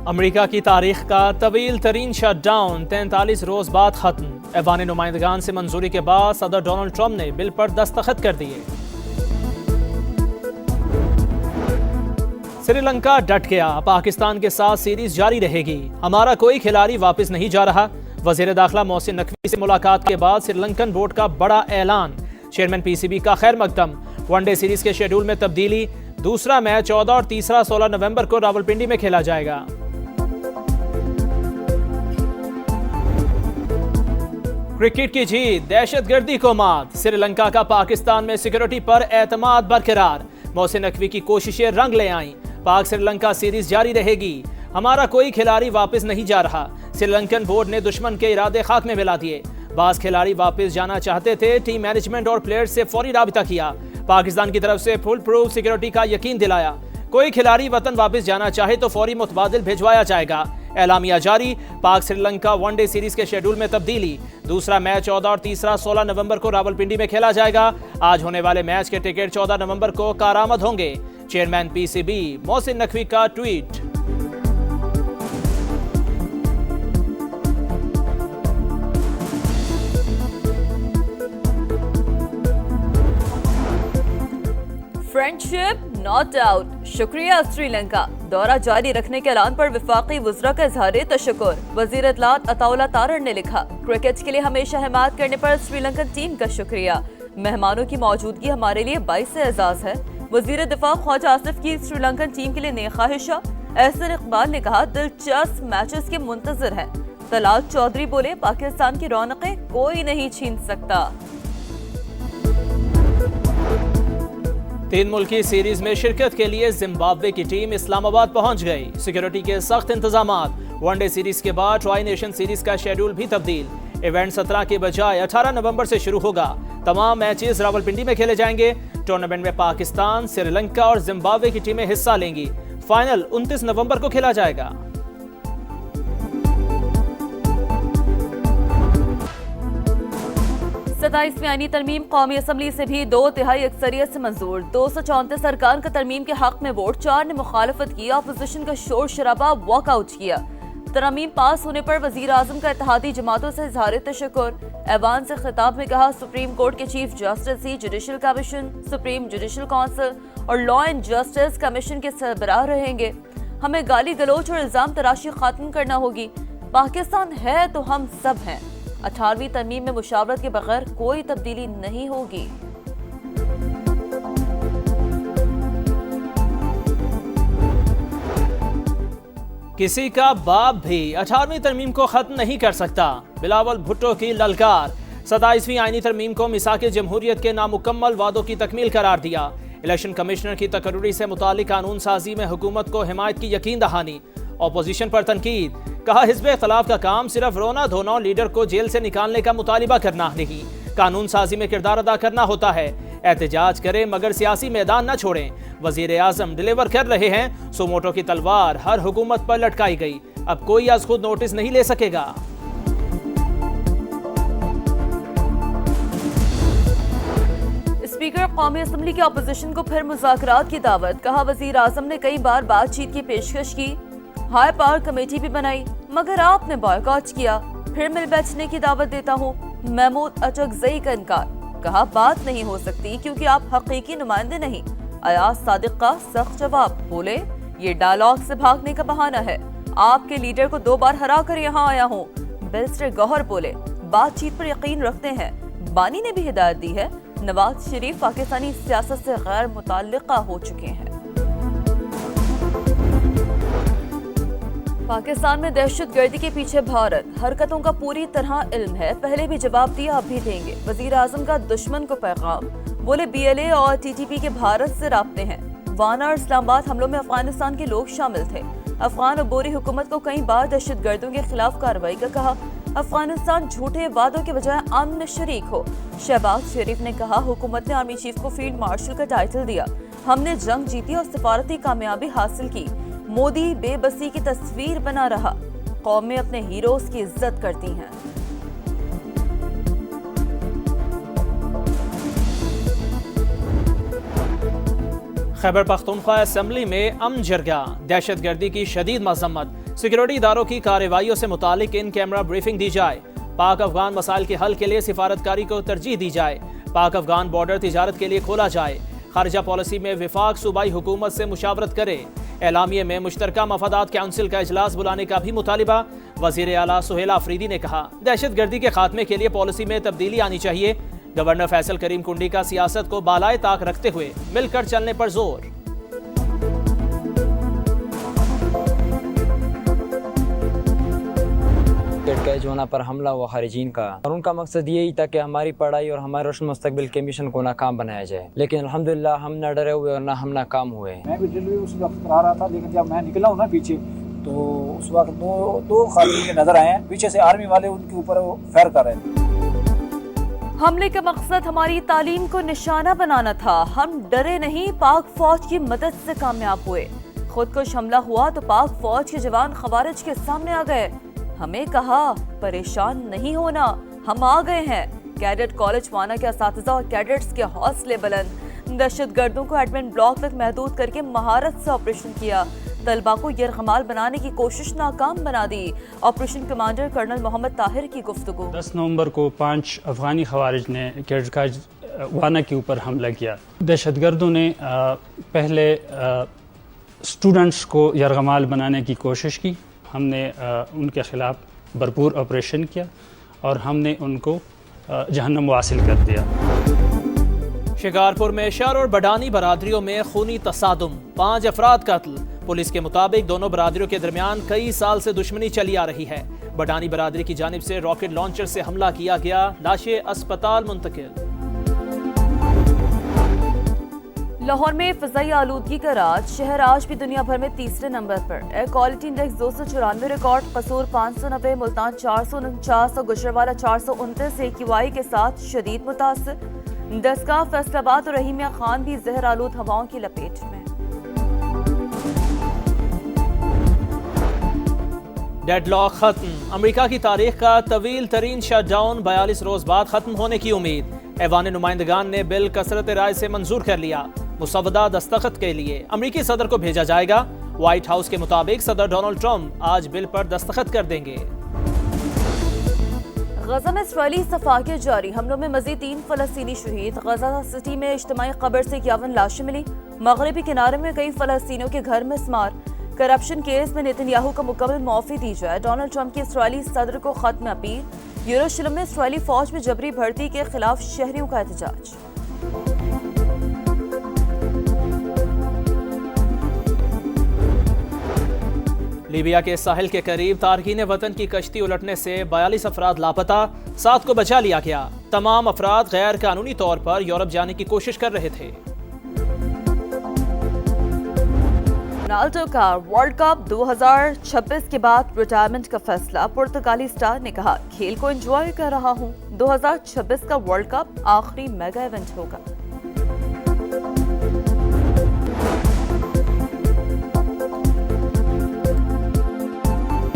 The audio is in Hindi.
अमेरिका की तारीख का तवील तरीन शटडाउन 43 रोज बाद खत्म। ऐवान नुमाइंदगान से मंजूरी के बाद सदर डोनाल्ड ट्रंप ने बिल पर दस्तखत कर दिए। श्रीलंका डट गया, पाकिस्तान के साथ सीरीज जारी रहेगी, हमारा कोई खिलाड़ी वापस नहीं जा रहा। वजीर दाखिला मोहसिन नकवी से मुलाकात के बाद श्रीलंकन बोर्ड का बड़ा ऐलान। चेयरमैन पीसीबी का खैर मकदम। वनडे सीरीज के शेड्यूल में तब्दीली, दूसरा मैच 14 और तीसरा 16 नवंबर को रावलपिंडी में खेला जाएगा। क्रिकेट की जीत, दहशतगर्दी को मात, श्रीलंका का पाकिस्तान में सिक्योरिटी पर एतमाद बरकरार। मोहसिन नकवी की कोशिशें रंग ले आईं, पाक श्रीलंका सीरीज जारी रहेगी, हमारा कोई खिलाड़ी वापस नहीं जा रहा। श्रीलंकन बोर्ड ने दुश्मन के इरादे खाक में मिला दिए। बास खिलाड़ी वापस जाना चाहते थे, टीम मैनेजमेंट और प्लेयर्स से फौरी राबिता किया। पाकिस्तान की तरफ से फुल प्रूफ सिक्योरिटी का यकीन दिलाया। कोई खिलाड़ी वतन वापस जाना चाहे तो फौरी मुतबादिल भिजवाया जाएगा। एलामिया जारी, पाक श्रीलंका वनडे सीरीज के शेड्यूल में तब्दीली, दूसरा मैच 14 और तीसरा 16 नवंबर को रावलपिंडी में खेला जाएगा। आज होने वाले मैच के टिकट 14 नवंबर को कारामद होंगे। चेयरमैन पीसीबी मोहसिन नकवी का ट्वीट। फ्रेंडशिप नॉट डाउट, शुक्रिया श्रीलंका। दौरा जारी रखने के ऐलान पर वफाकी वज़रा का इज़हार तशक्कुर। वज़ीर इत्तलात अताउल्लाह तारड़ ने लिखा, क्रिकेट के लिए हमेशा हिमायत करने पर श्रीलंकन टीम का शुक्रिया। मेहमानों की मौजूदगी हमारे लिए बाइस एजाज़ है। वज़ीर दिफा ख्वाजा आसिफ की श्रीलंकन टीम के लिए नेक ख्वाहिशा। एहसन इकबाल ने कहा, दिलचस्प मैचेस के मुंतज़िर हैं। तलाल चौधरी बोले, पाकिस्तान की रौनकें कोई नहीं छीन सकता। 3 मुल्की सीरीज में शिरकत के लिए जिम्बाब्वे की टीम इस्लामाबाद पहुंच गई। सिक्योरिटी के सख्त इंतजामात। वनडे सीरीज के बाद ट्राई नेशन सीरीज का शेड्यूल भी तब्दील। इवेंट 17 के बजाय 18 नवंबर से शुरू होगा। तमाम मैचेस रावलपिंडी में खेले जाएंगे। टूर्नामेंट में पाकिस्तान, श्रीलंका और जिम्बाब्वे की टीमें हिस्सा लेंगी। फाइनल 29 नवंबर को खेला जाएगा। 27वीं आईनी तरमीम कौमी असम्बली से भी 2/3 अक्सरियत से मंजूर। 234 अरकान का तरमीम के हक में वोट, 4 ने मुखालफत की। अपोजिशन का शोर शराबा वॉकआउट किया। तरमीम पास होने पर वजीर आजम का इत्तेहादी जमातों से इज़हार तशक्कुर। ऐवान से खिताब में कहा, सुप्रीम कोर्ट के चीफ जस्टिस ही judicial commission, supreme judicial council और लॉ एंड जस्टिस कमीशन के सरबराह रहेंगे। हमें गाली गलोच और इल्जाम तराशी खत्म करना होगी। पाकिस्तान है तो हम सब हैं। 18वीं तरमीम में मुशावरत के बगैर कोई तब्दीली नहीं होगी। किसी का बाप भी 18वीं तरमीम को खत्म नहीं कर सकता, बिलावल भुट्टो की ललकार। 27वीं आईनी तरमीम को मिसाक जमहूरियत के नामुकम्मल वादों की तकमील करार दिया। इलेक्शन कमिश्नर की तकर्री से मुतालिक कानून साजी में हुकूमत को हिमायत की यकीन दहानी। अपोजिशन पर तनकीद, कहा हिज़्ब इख्तिलाफ का काम सिर्फ रोना धोना और लीडर को जेल से निकालने का मुतालिबा करना नहीं, कानून साजी में किरदार अदा करना होता है। एहतजाज करें मगर सियासी मैदान न छोड़ें। वजीर आजम डिलीवर कर रहे हैं। सोमोटो की तलवार हर हुकूमत पर लटकाई गई, अब कोई आज खुद नोटिस नहीं ले सकेगा। स्पीकर कौमी असम्बली की अपोजिशन को फिर मुज़ाकरात की दावत। कहा, वजीर आजम ने कई बार बातचीत की पेशकश की, हाई पावर कमेटी भी बनाई, मगर आपने बॉयकॉट किया। फिर मिल बैठने की दावत देता हूँ। महमूद अचकजई का इनकार। कहा, बात नहीं हो सकती क्योंकि आप हकीकी नुमाइंदे नहीं। अयाज सादिक का सख्त जवाब। बोले, ये डायलॉग से भागने का बहाना है। आपके लीडर को 2 बार हरा कर यहाँ आया हूँ। बैरिस्टर गौहर बोले, बातचीत पर यकीन रखते हैं। बानी ने भी हिदायत दी है। नवाज शरीफ पाकिस्तानी सियासत से गैर मुताल्लिका हो चुके हैं। पाकिस्तान में दहशतगर्दी के पीछे भारत, हरकतों का पूरी तरह इल्म है। पहले भी जवाब दिया, अब भी देंगे। वजीर आजम का दुश्मन को पैगाम। बोले, BLA और TTP के भारत से राब्ते हैं। वाना और इस्लामाबाद हमलों में अफगानिस्तान के लोग शामिल थे। अफगान अबोरी हुकूमत को कई बार दहशतगर्दों के खिलाफ कार्रवाई का कहा। अफगानिस्तान झूठे वादों के बजाय अमन में शरीक हो। शहबाज शरीफ ने कहा, हुकूमत ने आर्मी चीफ को फील्ड मार्शल का टाइटल दिया। हमने जंग जीती और सिफारती कामयाबी हासिल की। मोदी बेबसी की तस्वीर बना रहा। कौमें अपने हीरोज की इज्जत करती हैं। खैबर पख्तूनख्वा असेंबली में अमन जरगा, दहशतगर्दी की शदीद मजम्मत। सिक्योरिटी इदारों की कार्रवाइयों से मुतालिक इन कैमरा ब्रीफिंग दी जाए। पाक अफगान मसाइल के हल के लिए सिफारतकारी को तरजीह दी जाए। पाक अफगान बॉर्डर तिजारत के लिए खोला जाए। खारजा पॉलिसी में विफाक सूबाई हुकूमत से मुशावरत करे। एलामिये में मुश्तरका मफादात काउंसिल का इजलास बुलाने का भी मुतालिबा। वज़ीर आला सुहेल आफरीदी ने कहा, दहशतगर्दी के खात्मे के लिए पॉलिसी में तब्दीली आनी चाहिए। गवर्नर फैसल करीम कुंडी का सियासत को बालाए ताक रखते हुए मिलकर चलने पर जोर। कैच होना पर हमला हुआ खारिजीन का, और उनका मकसद यही था कि हमारी पढ़ाई और हमारे रोशन मुस्तकबिल के मिशन को नाकाम बनाया जाए। लेकिन अल्हम्दुलिल्लाह हम न डरे हुए और न हम नाकाम हुए। मैं भी ड्रिल उस वक्त करा रहा था, लेकिन जब मैं निकला हूँ ना पीछे, तो उस वक्त दो खारिजी के नजर आए हैं पीछे से, आर्मी वाले उनके ऊपर फायर कर रहे थे। हमले का मकसद हमारी तालीम को निशाना बनाना था। हम डरे नहीं, पाक फौज की मदद से कामयाब हुए। खुदकुश हमला हुआ तो पाक फौज के जवान खवारिज के सामने आ गए। हमें कहा परेशान नहीं होना, हम आ गए हैं। कैडेट कॉलेज वाना के असातिज़ा और कैडेट्स के हौसले बुलंद। दहशतगर्दों को एडमिन ब्लॉक तक महदूद करके महारत से ऑपरेशन किया। तलबा को यरगमाल बनाने की कोशिश नाकाम बना दी। Operation commander colonel Mohammad Tahir की गुफ्तगू। 10 नवंबर को 5 अफगानी खवारिज ने कैडेट कॉलेज वाना के ऊपर हमला किया। दहशतगर्दों ने पहले स्टूडेंट्स को यरगमाल बनाने की कोशिश की। हमने उनके ख़िलाफ़ भरपूर ऑपरेशन किया और हमने उनको जहन्नम वासिल कर दिया। शिकारपुर में शर और बडानी बरादरियों में खूनी तसादुम, 5 अफराद कत्ल। पुलिस के मुताबिक दोनों बरादरियों के दरमियान कई साल से दुश्मनी चली आ रही है। बडानी बरादरी की जानिब से रॉकेट लॉन्चर से हमला किया गया, लाशें अस्पताल मुंतकिल। लाहौर में फ़िज़ाई आलूदगी का राज, शहर आज भी दुनिया भर में तीसरे नंबर पर। एयर क्वालिटी इंडेक्स 294 रिकॉर्ड, कसूर 590, मुल्तान 449 और गुजरावाला 429 AQI के साथ शदीद मुतासर। दसगाह, फैसलाबाद और रहीमिया खान भी जहर आलूद हवाओं की लपेट में। डेडलॉक खत्म, अमेरिका की तारीख का तवील तरीन शटडाउन 42 रोज बाद खत्म होने की उम्मीद। ऐवान नुमाइंदगान ने बिल कसरत राय से मंजूर कर लिया। मुसवदा दस्तखत के लिए अमेरिकी सदर को भेजा जाएगा। व्हाइट हाउस के मुताबिक सदर डोनाल्ड ट्रंप आज बिल पर दस्तखत कर देंगे। गजा में इस्राईली सफाकियात जारी, हमलों में मजीद 3 फलस्तीनी शहीद। गजा सिटी में इज्तिमाई कब्र से 51 लाशें मिली। मगरबी किनारे में कई फलस्तीनियों के घर में स्मार। करप्शन केस में नेतन्याहू को मुकम्मल मुआफ़ी दी जाए। डोनाल्ड ट्रंप की इस्राईली सदर को खत में अपील। यरूशलेम में इस्राईली फौज में जबरी भर्ती के खिलाफ शहरियों का एहतजाज। लीबिया के साहिल के करीब तारकीन वतन की कश्ती उलटने से 42 अफराद लापता, 7 को बचा लिया गया। तमाम अफराद गैर कानूनी तौर पर यूरोप जाने की कोशिश कर रहे थे। रोनाल्डो का वर्ल्ड कप 2026 के बाद रिटायरमेंट का फैसला। पुर्तगाली स्टार ने कहा, खेल को एंजॉय कर रहा हूं। 2026 का वर्ल्ड कप आखिरी मेगा इवेंट होगा।